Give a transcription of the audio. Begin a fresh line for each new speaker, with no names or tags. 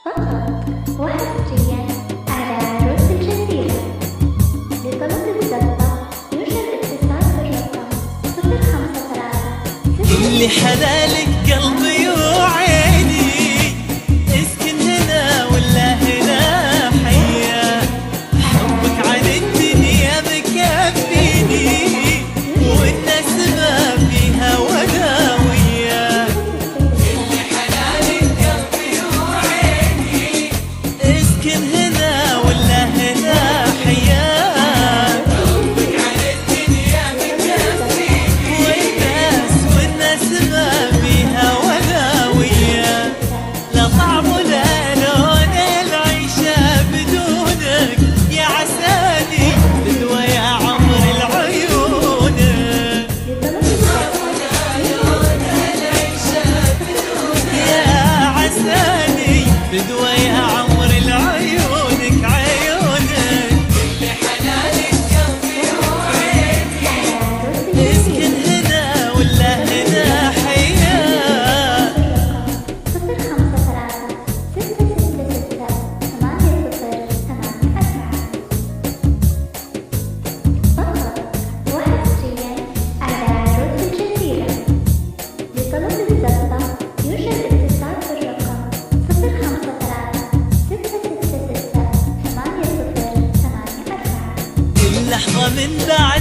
فقط وحصريا على عروس الجزيرة. لطلب الزبطة يوجد اتصال بالرقم 053
اللي حلالك قلبي وعيني، اسكن هنا ولا هنا حيا، حبك عن الدنيا مكفيني، والناس ما فيها ولا وياه. اللي حلالك قلبي وعيني، اسكن هنا ولا هنا حيا، حبك عن الدنيا مكفيني، والناس ما فيها ولا وياه. لا طعم ولا لون العيشة بدونك، يا عساني بدوى يا عمر العيون. يا عساني بدوى يا عمر العيونك عيونك. اللي حلالك قلبي وعيني، اسكن هنا ولا هنا حيا.
053 666 808 4 فقط وحصريا على عروس الجزيرة. لطلب الزبطة يوجد اتصال بالرقم 053 666 808 4.
اللحظة من بعد